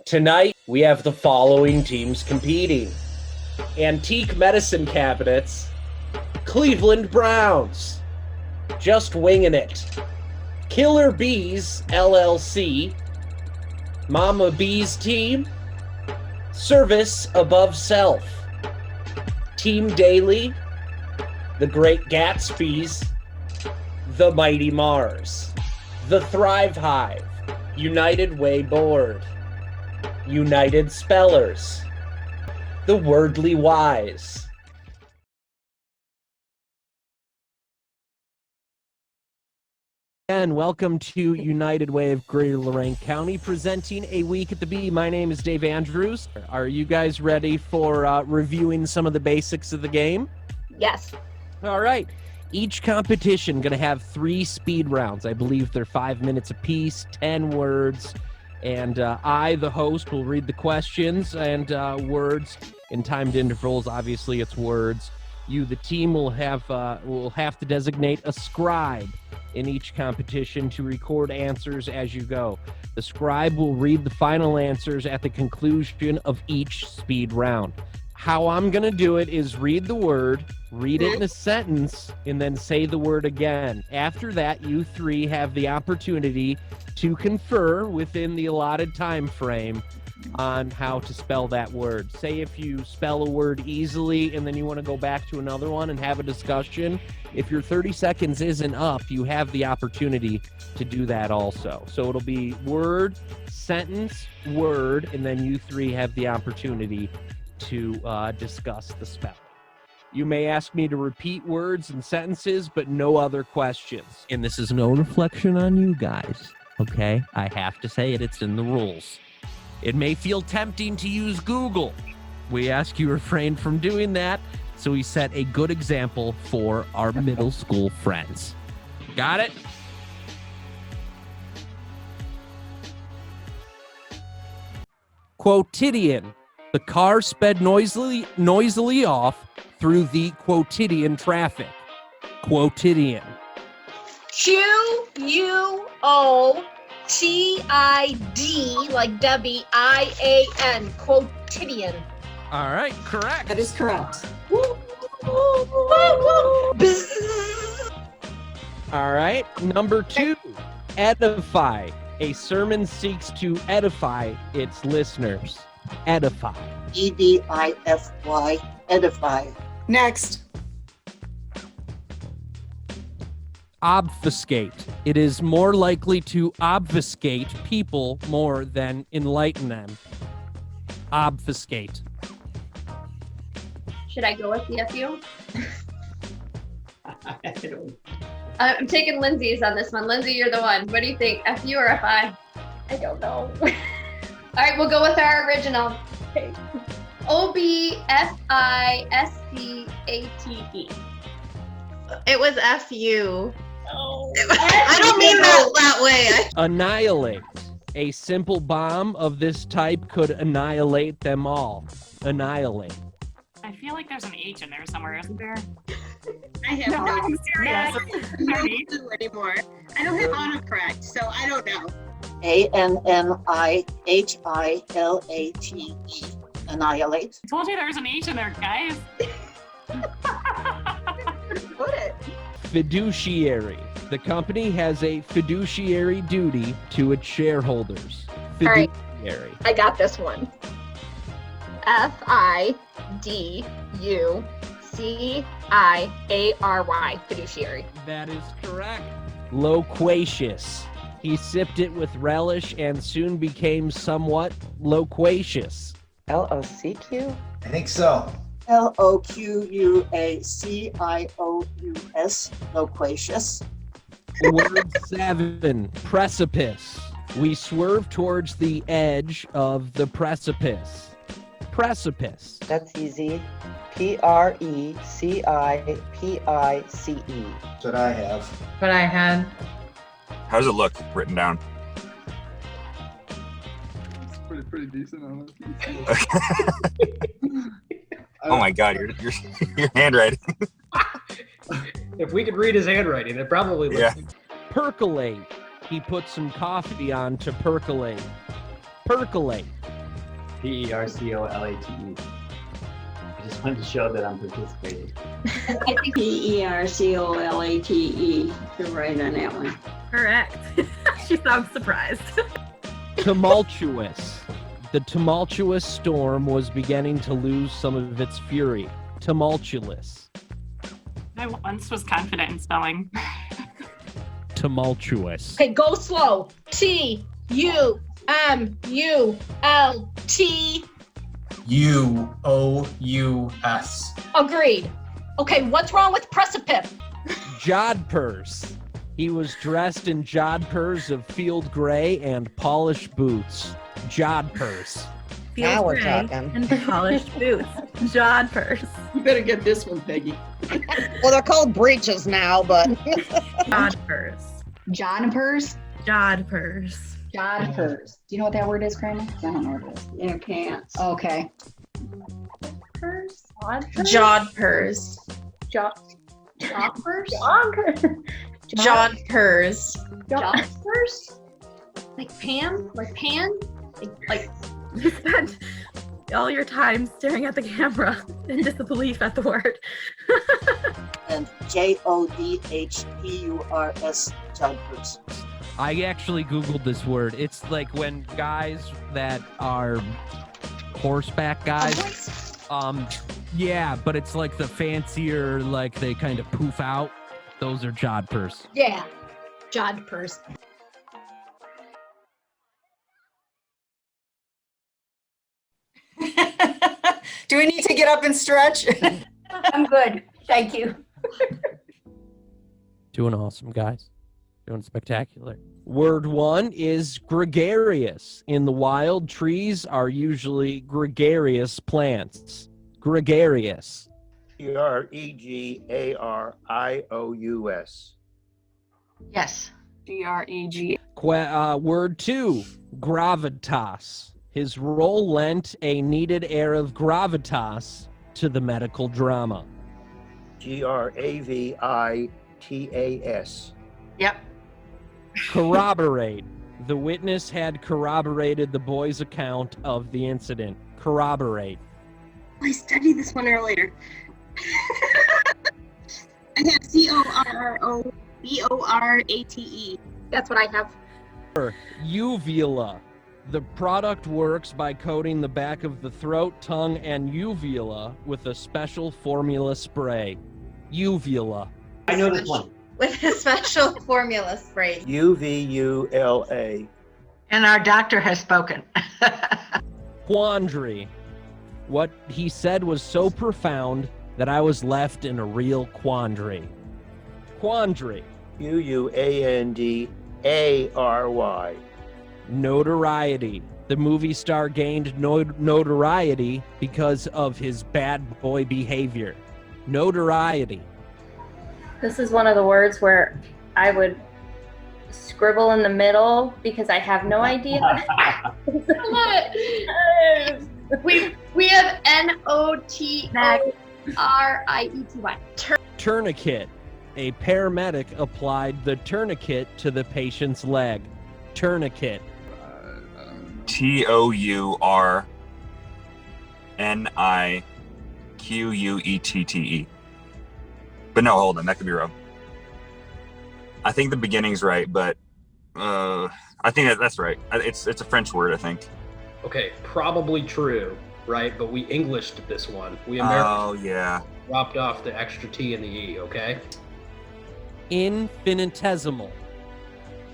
Tonight, we have the following teams competing. Antique Medicine Cabinets, Cleveland Browns, Just Wingin' It, Killer Bees, LLC, Mama Bee's Team, Service Above Self, Team Daily, The Great Gatsby's, The Mighty Mars, The Thrive Hive, United Way Board, United Spellers, The Wordly Wise. And welcome to United Way of Greater Lorain County, presenting A Week at the Bee. My name is Dave Andrews. Are you guys ready for reviewing some of the basics of the game? Yes. All right. Each competition going to have 3 speed rounds. I believe they're 5 minutes apiece, 10 words. And I, the host, will read the questions and words in timed intervals. Obviously, it's words. You, the team, will have to designate a scribe in each competition to record answers as you go. The scribe will read the final answers at the conclusion of each speed round. How I'm going to do it is read the word, read it in a sentence, and then say the word again. After that, you 3 have the opportunity to confer within the allotted time frame on how to spell that word. Say if you spell a word easily and then you want to go back to another one and have a discussion, if your 30 seconds isn't up, you have the opportunity to do that also. So it'll be word, sentence, word, and then you 3 have the opportunity to discuss the spell. You may ask me to repeat words and sentences, but no other questions. And this is no reflection on you guys, okay? I have to say it, it's in the rules. It may feel tempting to use Google. We ask you refrain from doing that, so we set a good example for our middle school friends. Got it? Quotidian. The car sped noisily off through the quotidian traffic. Quotidian. Quotidian, like Debbie, I-A-N, quotidian. All right, correct. That is correct. All right, number 2, edify. A sermon seeks to edify its listeners. Edify. E-D-I-F-Y, edify. Next. Obfuscate. It is more likely to obfuscate people more than enlighten them. Obfuscate. Should I go with the FU? I'm taking Lindsay's on this one. Lindsay, you're the one. What do you think, FU or FI? I don't know. All right, we'll go with our original. Okay. O-B-F-I-S-C-A-T-E. It was F-U. Oh. I don't mean that way. Annihilate. A simple bomb of this type could annihilate them all. Annihilate. I feel like there's an H in there somewhere, isn't there? I have no I'm serious. clue anymore. I don't have autocorrect, so I don't know. A-N-N-I-H-I-L-A-T-E. Annihilate. I told you there's an H in there, guys. Put it. Fiduciary. The company has a fiduciary duty to its shareholders. All right. Fiduciary. I got this one. F-I-D-U-C-I-A-R-Y, fiduciary. That is correct. Loquacious. He sipped it with relish and soon became somewhat loquacious. L-O-C-Q? I think so. L-O-Q-U-A-C-I-O-U-S, loquacious. Word 7, precipice. We swerve towards the edge of the precipice. Precipice. That's easy. P-R-E-C-I-P-I-C-E. That's what I have. What I had. How does it look written down? It's pretty decent, honestly. Oh my God, your handwriting. If we could read his handwriting, it probably looks. Yeah. Percolate. He put some coffee on to percolate. Percolate. Percolate. I just wanted to show that I'm participating. I think Percolate. You're right on that one. Correct. She sounds surprised. Tumultuous. The tumultuous storm was beginning to lose some of its fury. Tumultuous. I once was confident in spelling. Tumultuous. Okay, go slow. T-U-M-U-L-T. U-O-U-S. Agreed. Okay, what's wrong with precipice? Jodhpurs. He was dressed in jodhpurs of field gray and polished boots. Jodhpurs. Now we're Gray talking. And polished boots. Jodhpurs. You better get this one, Peggy. Well, they're called breeches now, but. Jodhpurs. Jonipers? Jodhpurs. Jodhpurs. Do you know what that word is, Kramer? I don't know what it is. Yeah, pants. Okay. Jodhpurs. Jodhpurs? Jodhpurs. Jodhpurs? Like Pam? Like Pan? Like You spent all your time staring at the camera in disbelief at the word. And Jodhpurs, jodhpurs. I actually Googled this word. It's like when guys that are horseback guys. Yeah, but it's like the fancier, like they kind of poof out. Those are jodhpurs. Yeah. Jodhpurs. Do we need to get up and stretch? I'm good. Thank you. Doing awesome, guys. Doing spectacular. Word one is gregarious. In the wild, trees are usually gregarious plants. Gregarious. Gregarious. Yes. G-R-E-G. Word two, gravitas. His role lent a needed air of gravitas to the medical drama. Gravitas. Yep. Corroborate. The witness had corroborated the boy's account of the incident. Corroborate. I studied this one earlier. I have C-O-R-R-O-B-O-R-A-T-E. That's what I have. Uvula. The product works by coating the back of the throat, tongue, and uvula with a special formula spray. Uvula. I know this one. With a special formula spray. UVULA. And our doctor has spoken. Quandary. What he said was so profound that I was left in a real quandary. Quandary. UUANDARY. Notoriety. The movie star gained notoriety because of his bad boy behavior. Notoriety. This is one of the words where I would scribble in the middle because I have no idea. I love it. We have Notoriety. Tourniquet. A paramedic applied the tourniquet to the patient's leg. Tourniquet. Tourniquette. But no, hold on, that could be wrong. I think the beginning's right, but I think that's right. It's a French word, I think. Okay, probably true, right? But we Englished this one. We Americans dropped off the extra T and the E, okay? Infinitesimal.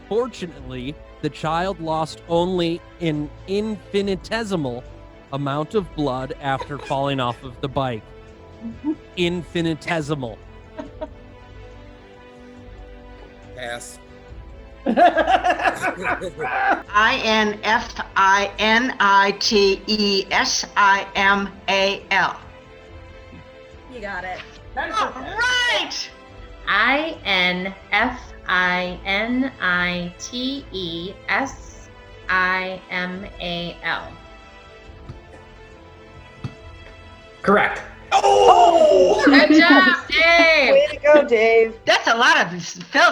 Fortunately, the child lost only an infinitesimal amount of blood after falling off of the bike. Infinitesimal. Pass. Infinitesimal. You got it. All right. Infinitesimal. Correct. Oh! Good job, Dave. Way to go, Dave. That's a lot of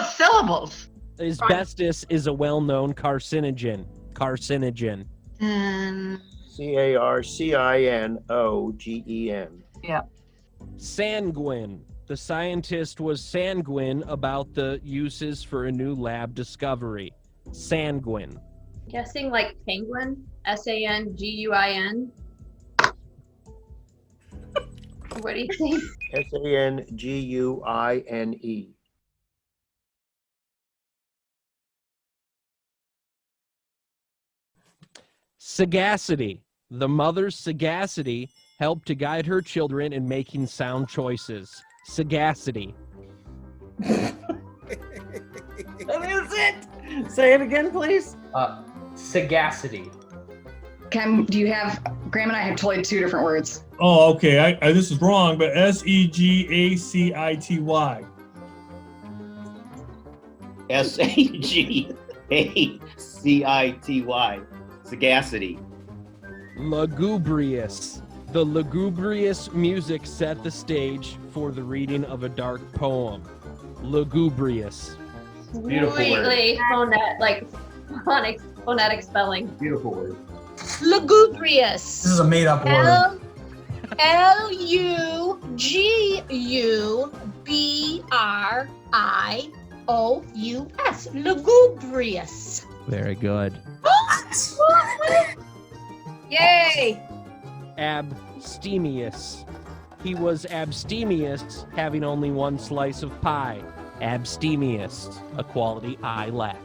syllables. Asbestos is a well-known carcinogen. Carcinogen. Carcinogen. Yeah. Sanguine. The scientist was sanguine about the uses for a new lab discovery. Sanguine. Guessing like penguin. Sanguin. What do you think? Sanguine. Sagacity. The mother's sagacity helped to guide her children in making sound choices. Sagacity. That is it. Say it again, please. Sagacity. Do you have Graham and I have totally two different words. Oh, okay. I this is wrong, but Segacity. Sagacity. Sagacity. Lugubrious. The lugubrious music set the stage for the reading of a dark poem. Lugubrious. Beautiful word. Completely phonetic spelling. Beautiful word. Lugubrious. This is a made-up word. Lugubrious. Lugubrious. Very good. Yay! Abstemious. He was abstemious, having only one slice of pie. Abstemious, a quality I lack.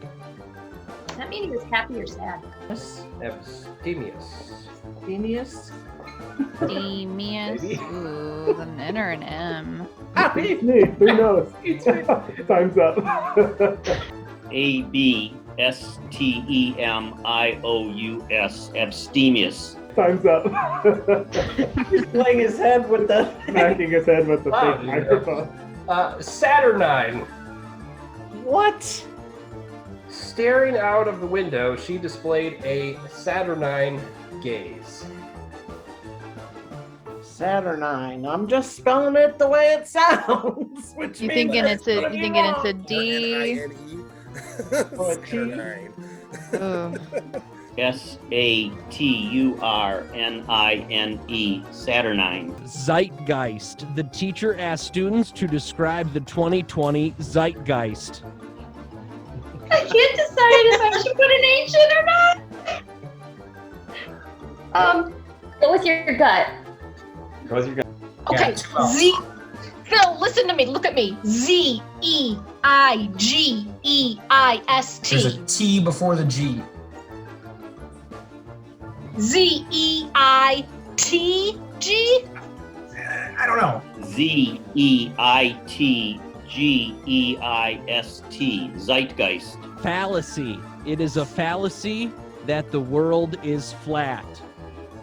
Does that mean he was happy or sad? Abstemious. Genius. Demius. Ooh, an N or an M. Me, who knows? Time's up. Abstemious. Abstemious. Time's up. He's playing his head with the. Smacking his head with the fake microphone. Saturnine. What? Staring out of the window, she displayed a saturnine gaze. Saturnine. I'm just spelling it the way it sounds. Which You means thinking it's a D? Or a T? Ooh. Saturnin. Saturnine. Zeitgeist. The teacher asked students to describe the 2020 zeitgeist. I can't decide if I should put an H in or not. Go with your gut. Go with your gut. Okay, Phil, listen to me. Look at me. Zeigeist. There's a T before the G. Zeitg. I don't know. Zeitgeist. Zeitgeist. Fallacy. It is a fallacy that the world is flat.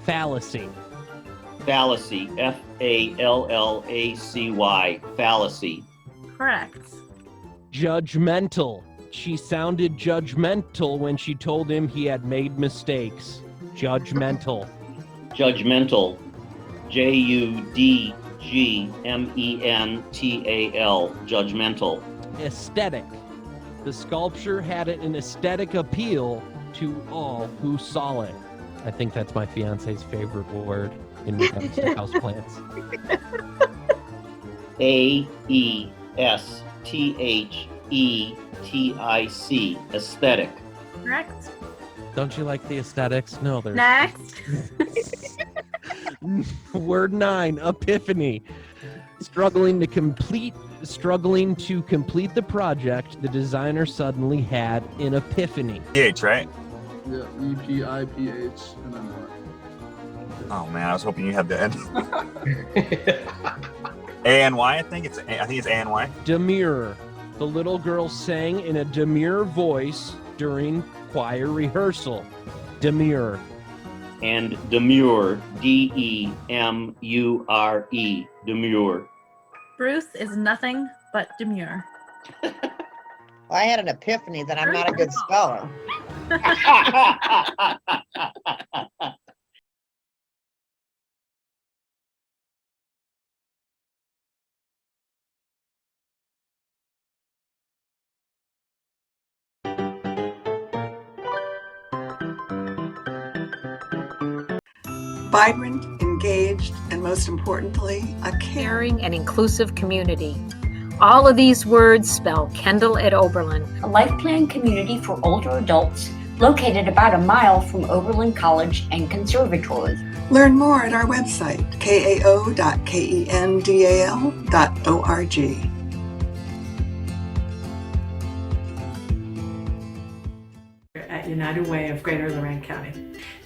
Fallacy. Fallacy. Fallacy. Fallacy. Correct. Judgmental. She sounded judgmental when she told him he had made mistakes. Judgmental. Judgmental. Judgmental. Judgmental. Aesthetic. The sculpture had an aesthetic appeal to all who saw it. I think that's my fiance's favorite word in houseplants. Aesthetic. Aesthetic. Correct. Don't you like the aesthetics? No, there's Next. Word 9, Epiphany. Struggling to complete the project, the designer suddenly had an epiphany. PH, right? Yeah, EPIPH and then what? Oh man, I was hoping you had the end. A-N-Y, I think it's A-N-Y. Demure. The little girl sang in a demure voice during choir rehearsal. Demure. And demure. D-E-M-U-R-E. Demure. Bruce is nothing but demure. I had an epiphany that I'm not a good speller. vibrant, engaged, and most importantly, a caring and inclusive community. All of these words spell Kendall at Oberlin. A life plan community for older adults located about a mile from Oberlin College and Conservatory. Learn more at our website, kao.kendal.org. At United Way of Greater Lorain County.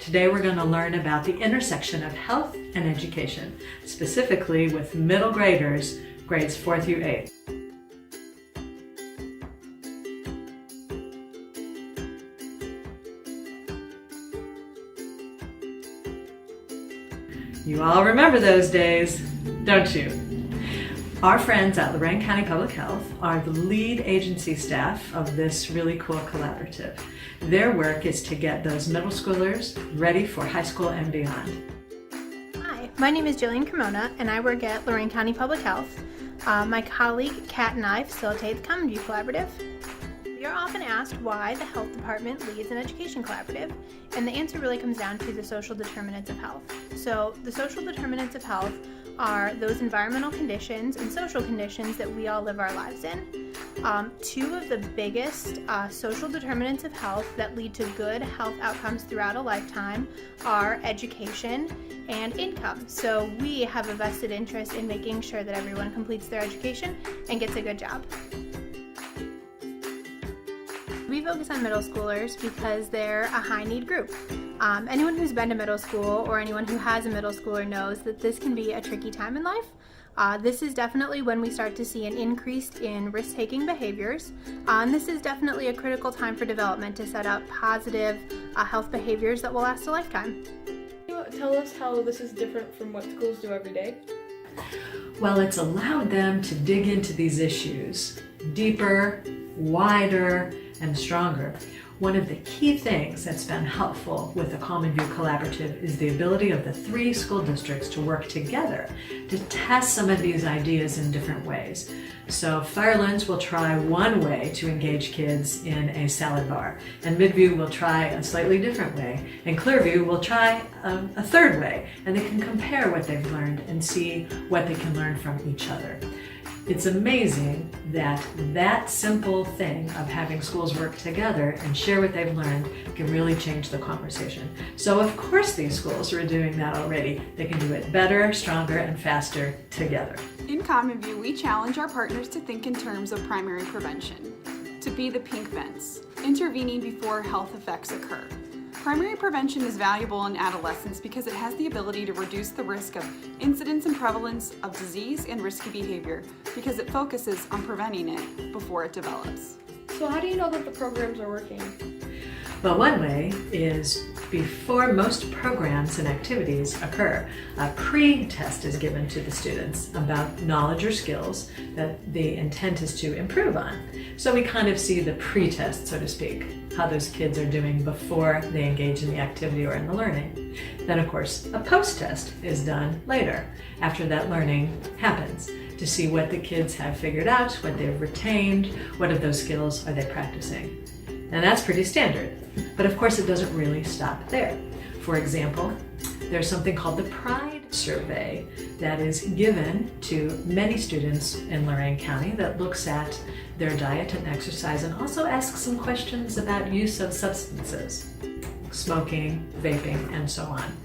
Today we're going to learn about the intersection of health and education, specifically with middle graders, grades 4 through 8. You all remember those days, don't you? Our friends at Lorain County Public Health are the lead agency staff of this really cool collaborative. Their work is to get those middle schoolers ready for high school and beyond. Hi, my name is Jillian Cremona and I work at Lorain County Public Health. My colleague Kat and I facilitate the Common View Collaborative. We are often asked why the health department leads an education collaborative, and the answer really comes down to the social determinants of health. So the social determinants of health are those environmental conditions and social conditions that we all live our lives in. Two of the biggest social determinants of health that lead to good health outcomes throughout a lifetime are education and income. So we have a vested interest in making sure that everyone completes their education and gets a good job. We focus on middle schoolers because they're a high-need group. Anyone who's been to middle school or anyone who has a middle schooler knows that this can be a tricky time in life. This is definitely when we start to see an increase in risk-taking behaviors. And this is definitely a critical time for development to set up positive health behaviors that will last a lifetime. Can you tell us how this is different from what schools do every day? Well, it's allowed them to dig into these issues deeper, wider, and stronger. One of the key things that's been helpful with the Common View Collaborative is the ability of the 3 school districts to work together to test some of these ideas in different ways. So Firelands will try one way to engage kids in a salad bar, and Midview will try a slightly different way, and Clearview will try a third way, and they can compare what they've learned and see what they can learn from each other. It's amazing that that simple thing of having schools work together and share what they've learned can really change the conversation. So of course these schools are doing that already. They can do it better, stronger, and faster together. In Common View, we challenge our partners to think in terms of primary prevention, to be the pink fence, intervening before health effects occur. Primary prevention is valuable in adolescence because it has the ability to reduce the risk of incidence and prevalence of disease and risky behavior because it focuses on preventing it before it develops. So how do you know that the programs are working? Well, one way is before most programs and activities occur, a pre-test is given to the students about knowledge or skills that the intent is to improve on. So we kind of see the pre-test, so to speak, how those kids are doing before they engage in the activity or in the learning. Then, of course, a post-test is done later, after that learning happens, to see what the kids have figured out, what they've retained, what of those skills are they practicing. And that's pretty standard. But of course, it doesn't really stop there. For example, there's something called the Pride Survey that is given to many students in Lorain County that looks at their diet and exercise and also asks some questions about use of substances, smoking, vaping, and so on.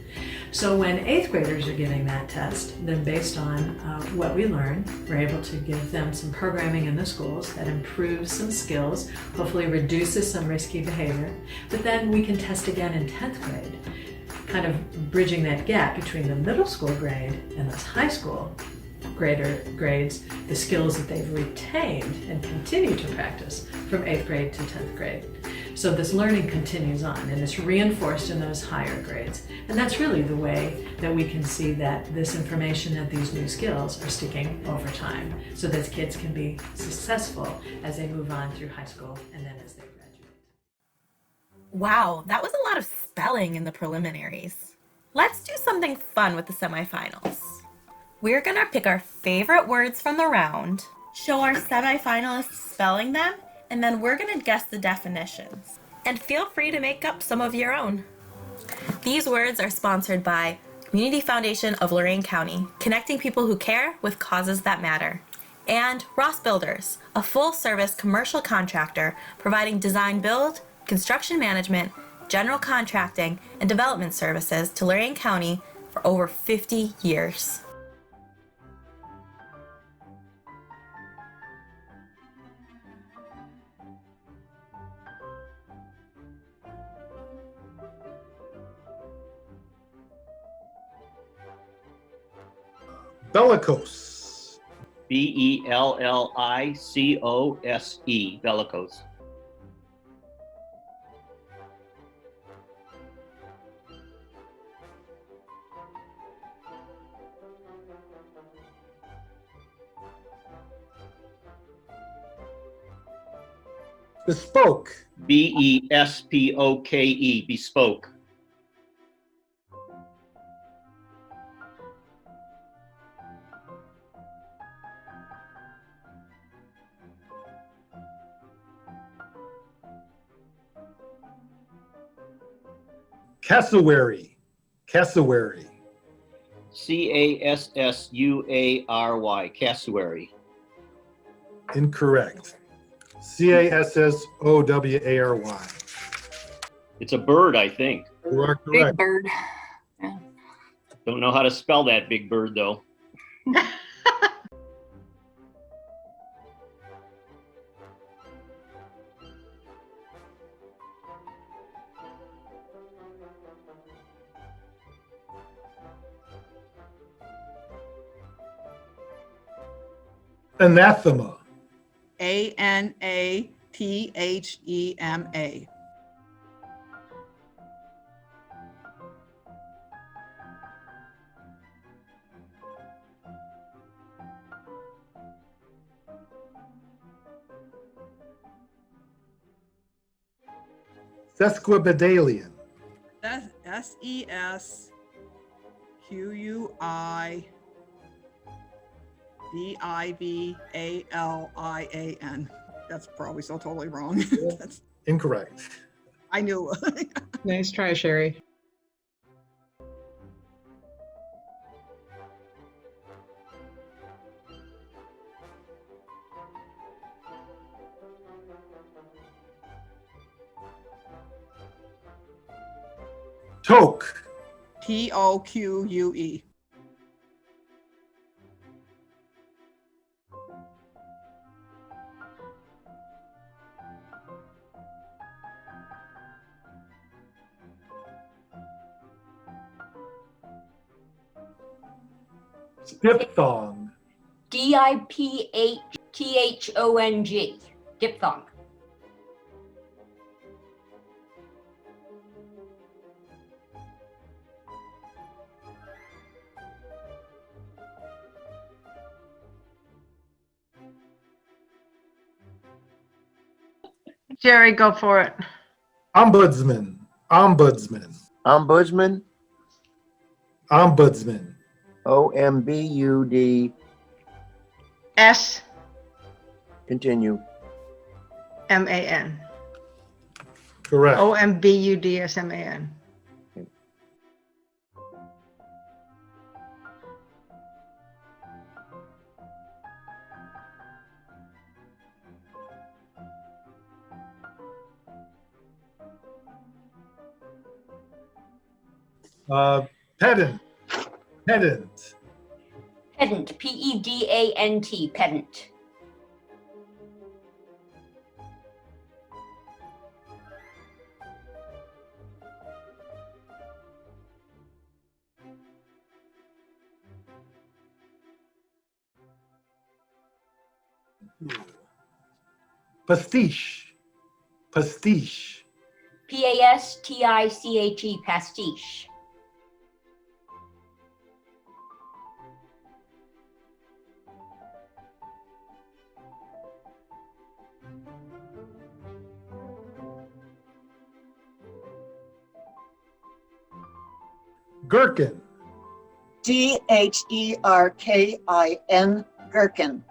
So when 8th graders are giving that test, then based on what we learn, we're able to give them some programming in the schools that improves some skills, hopefully reduces some risky behavior, but then we can test again in 10th grade, kind of bridging that gap between the middle school grade and those high school grades, the skills that they've retained and continue to practice from 8th grade to 10th grade. So this learning continues on and it's reinforced in those higher grades. And that's really the way that we can see that this information and these new skills are sticking over time so that kids can be successful as they move on through high school and then as they graduate. Wow, that was a lot of spelling in the preliminaries. Let's do something fun with the semifinals. We're gonna pick our favorite words from the round, show our semifinalists spelling them, and then we're gonna guess the definitions. And feel free to make up some of your own. These words are sponsored by community foundation of Lorain County, connecting people who care with causes that matter. And Ross Builders, a full-service commercial contractor providing design build, construction management, general contracting, and development services to Lorain County for over 50 years. Bellicose. Bellicose. Bellicose. Bespoke. Bespoke. Bespoke. Cassowary. Cassowary. Cassuary. Cassowary. Incorrect. Cassowary. It's a bird, I think. You are Big correct. bird. Don't know how to spell that big bird, though. Anathema. Anathema. Sesquipedalian. Sesquipedalian. That's probably so totally wrong. Incorrect. I knew. Nice try, Sherry. Toque. Toque. Diphthong. Diphthong. Diphthong. Jerry, go for it. Ombudsman. Ombudsman. Ombudsman. Ombudsman. OMBUD. S Continue. MAN. Correct. OMBUDSMAN. Pedant. Pedant. Pedant. PEDANT. Pedant. Pastiche. Pastiche. PASTICHE. Pastiche. Gherkin. GHERKIN. Gherkin.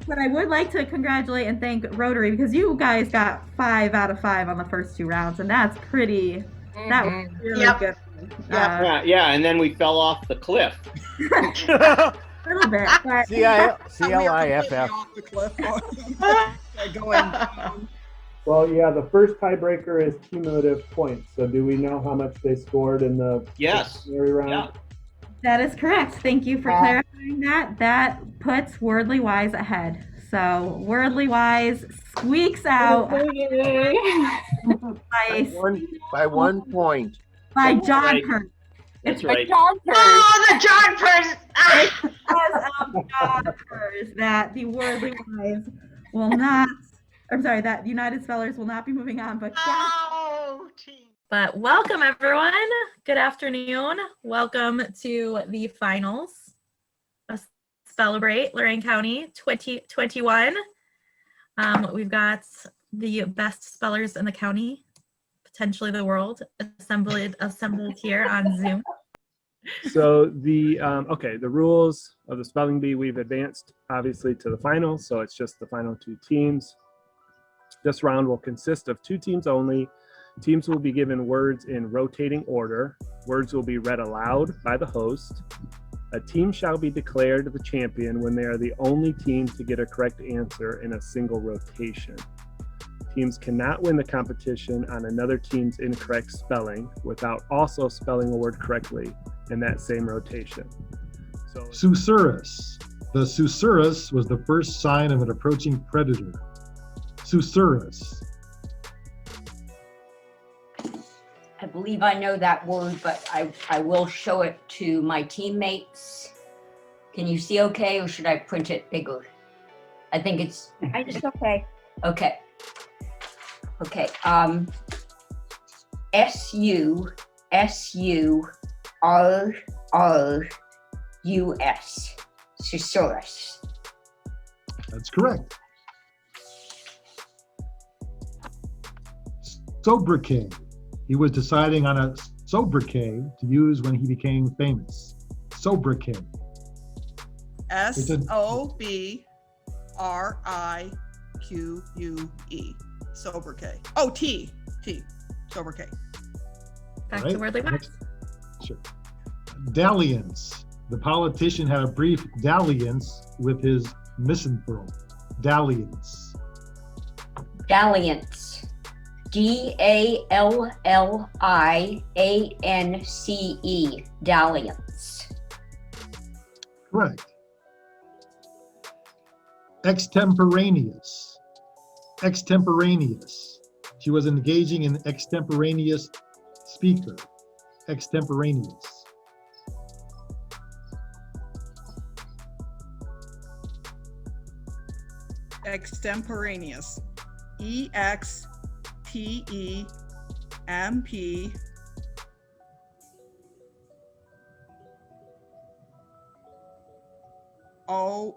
But I would like to congratulate and thank Rotary because you guys got 5 out of 5 on the first 2 rounds, and that's pretty. That was really good. Yeah, and then we fell off the cliff. A little bit. But CLIFF. Off the cliff. Going down. Well, yeah, the first tiebreaker is cumulative points. So do we know how much they scored in the preliminary round? Yeah. That is correct. Thank you for clarifying that. That puts Wordly Wise ahead. So Wordly Wise squeaks out by 1 point. by John right. Purse. That's right. Oh, the John Purse! Because of John Purse that the Wordly Wise will not, that United Spellers will not be moving on, but But welcome everyone. Good afternoon. Welcome to the finals of Spellebrate Lorain County 2021. We've got the best spellers in the county, potentially the world, assembled here on Zoom. So the rules of the spelling bee, we've advanced obviously to the final, so it's just the final 2 teams. This round will consist of 2 teams only. Teams will be given words in rotating order. Words will be read aloud by the host. A team shall be declared the champion when they are the only team to get a correct answer in a single rotation. Teams cannot win the competition on another team's incorrect spelling without also spelling a word correctly in that same rotation. So, Susurrus. The susurrus was the first sign of an approaching predator. Susurrus. I believe I know that word, but I will show it to my teammates. Can you see okay, or should I print it bigger? I think it's okay. okay. Okay. S-U-S-U-R-R-U-S. Susurrus. That's correct. Sobriquet. He was deciding on a sobriquet to use when he became famous. Sobriquet. SOBRIQUE. Sobriquet. Oh, T. Sobriquet. Back to Wordly Wise. Sure. Dalliance. The politician had a brief dalliance with his misanthrope. Dalliance. Dalliance. D-A-L-L-I-A-N-C-E. Dalliance. Correct. Extemporaneous. Extemporaneous. She was engaging in extemporaneous speaker. Extemporaneous. Extemporaneous. E-X-T-E-M-P O-R-A-N-O-U-S.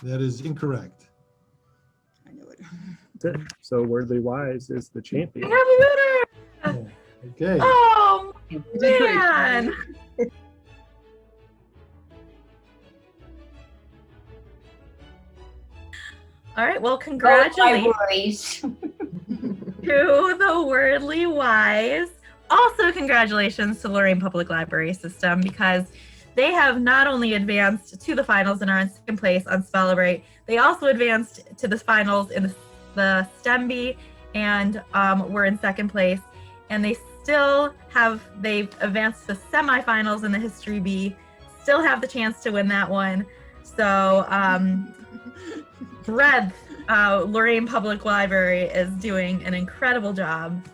That is incorrect. I knew it. So Wordly Wise is the champion. We have a winner! Okay. Oh, man! All right, well, congratulations to the Wordly Wise. Also, congratulations to Lorain Public Library System because they have not only advanced to the finals and are in second place on Spellebrate, they also advanced to the finals in the STEM Bee and were in second place. And they've advanced to the semifinals in the History Bee, still have the chance to win that one. So, Lorain Public Library is doing an incredible job.